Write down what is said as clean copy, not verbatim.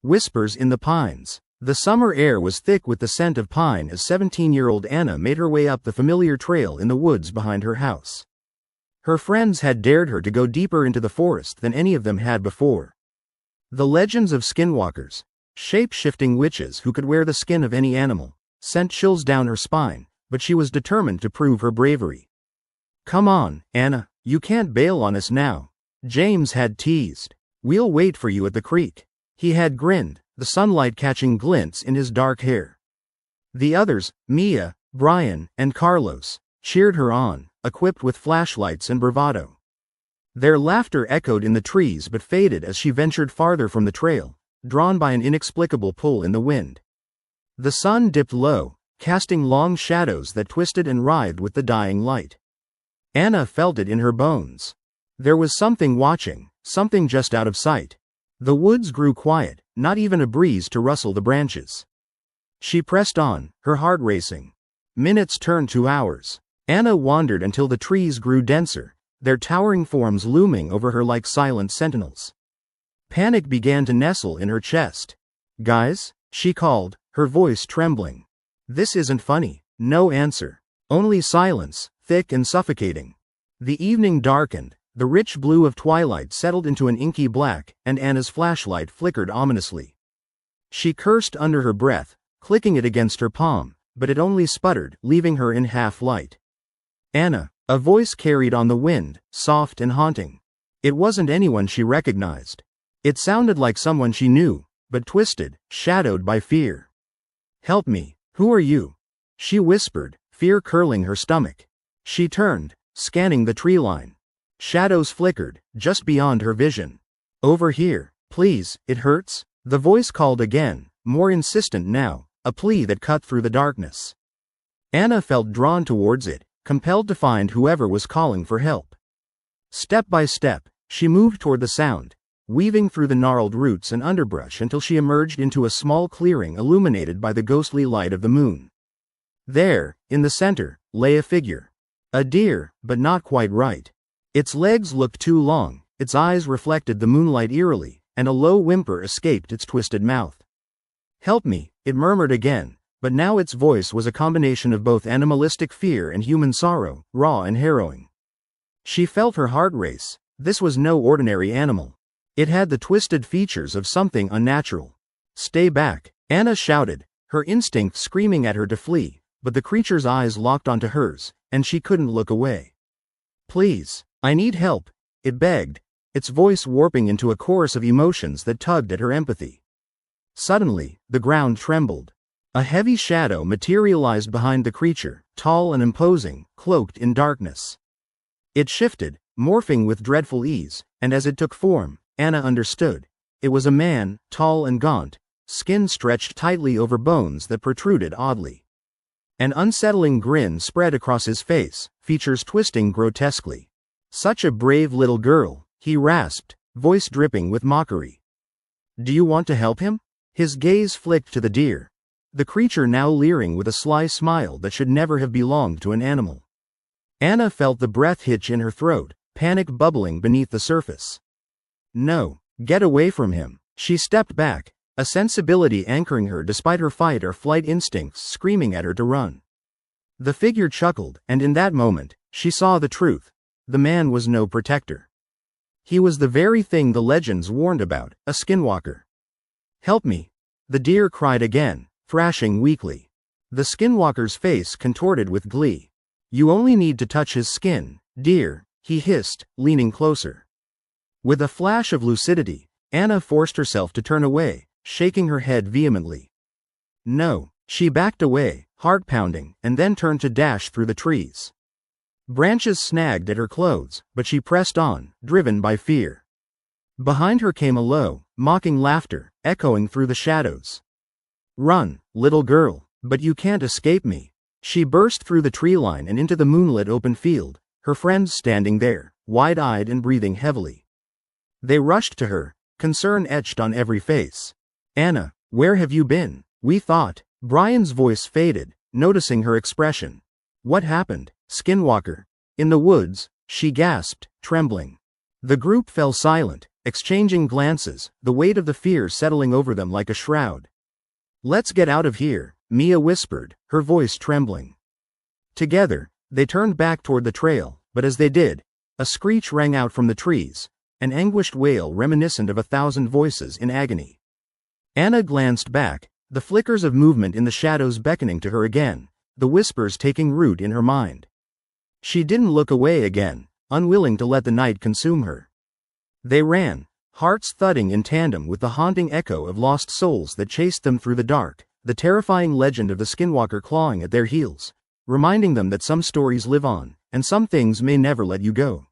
Whispers in the pines. The summer air was thick with the scent of pine as 17-year-old Anna made her way up the familiar trail in the woods behind her house. Her friends had dared her to go deeper into the forest than any of them had before. The legends of skinwalkers, shape-shifting witches who could wear the skin of any animal, sent chills down her spine, but she was determined to prove her bravery. "Come on, Anna, you can't bail on us now," James had teased. "We'll wait for you at the creek." He had grinned, the sunlight catching glints in his dark hair. The others, Mia, Brian, and Carlos, cheered her on, equipped with flashlights and bravado. Their laughter echoed in the trees but faded as she ventured farther from the trail, drawn by an inexplicable pull in the wind. The sun dipped low, casting long shadows that twisted and writhed with the dying light. Anna felt it in her bones. There was something watching, something just out of sight. The woods grew quiet, not even a breeze to rustle the branches. She pressed on, her heart racing. Minutes turned to hours. Anna wandered until the trees grew denser, their towering forms looming over her like silent sentinels. Panic began to nestle in her chest. "Guys?" she called, her voice trembling. "This isn't funny." No answer. Only silence, thick and suffocating. The evening darkened, the rich blue of twilight settled into an inky black, and Anna's flashlight flickered ominously. She cursed under her breath, clicking it against her palm, but it only sputtered, leaving her in half-light. "Anna," a voice carried on the wind, soft and haunting. It wasn't anyone she recognized. It sounded like someone she knew, but twisted, shadowed by fear. "Help me, who are you?" she whispered, fear curling her stomach. She turned, scanning the tree line. Shadows flickered, just beyond her vision. "Over here, please, it hurts," the voice called again, more insistent now, a plea that cut through the darkness. Anna felt drawn towards it, compelled to find whoever was calling for help. Step by step, she moved toward the sound, weaving through the gnarled roots and underbrush until she emerged into a small clearing illuminated by the ghostly light of the moon. There, in the center, lay a figure. A deer, but not quite right. Its legs looked too long, its eyes reflected the moonlight eerily, and a low whimper escaped its twisted mouth. "Help me," it murmured again, but now its voice was a combination of both animalistic fear and human sorrow, raw and harrowing. She felt her heart race. This was no ordinary animal. It had the twisted features of something unnatural. "Stay back," Anna shouted, her instinct screaming at her to flee, but the creature's eyes locked onto hers, and she couldn't look away. "Please, I need help," it begged, its voice warping into a chorus of emotions that tugged at her empathy. Suddenly, the ground trembled. A heavy shadow materialized behind the creature, tall and imposing, cloaked in darkness. It shifted, morphing with dreadful ease, and as it took form, Anna understood. It was a man, tall and gaunt, skin stretched tightly over bones that protruded oddly. An unsettling grin spread across his face, features twisting grotesquely. "Such a brave little girl," he rasped, voice dripping with mockery. "Do you want to help him?" His gaze flicked to the deer, the creature now leering with a sly smile that should never have belonged to an animal. Anna felt the breath hitch in her throat, panic bubbling beneath the surface. "No, get away from him." She stepped back, a sensibility anchoring her despite her fight or flight instincts screaming at her to run. The figure chuckled, and in that moment, she saw the truth. The man was no protector. He was the very thing the legends warned about, a skinwalker. "Help me," the deer cried again, thrashing weakly. The skinwalker's face contorted with glee. "You only need to touch his skin, dear," he hissed, leaning closer. With a flash of lucidity, Anna forced herself to turn away, shaking her head vehemently. "No." She backed away, heart pounding, and then turned to dash through the trees. Branches snagged at her clothes, but she pressed on, driven by fear. Behind her came a low, mocking laughter, echoing through the shadows. "Run, little girl, but you can't escape me." She burst through the tree line and into the moonlit open field, her friends standing there, wide-eyed and breathing heavily. They rushed to her, concern etched on every face. "Anna, where have you been? We thought." Brian's voice faded, noticing her expression. "What happened, Skinwalker?" "In the woods," she gasped, trembling. The group fell silent, exchanging glances, the weight of the fear settling over them like a shroud. "Let's get out of here," Mia whispered, her voice trembling. Together, they turned back toward the trail, but as they did, a screech rang out from the trees, an anguished wail reminiscent of 1,000 voices in agony. Anna glanced back, the flickers of movement in the shadows beckoning to her again, the whispers taking root in her mind. She didn't look away again, unwilling to let the night consume her. They ran, hearts thudding in tandem with the haunting echo of lost souls that chased them through the dark, the terrifying legend of the Skinwalker clawing at their heels, reminding them that some stories live on, and some things may never let you go.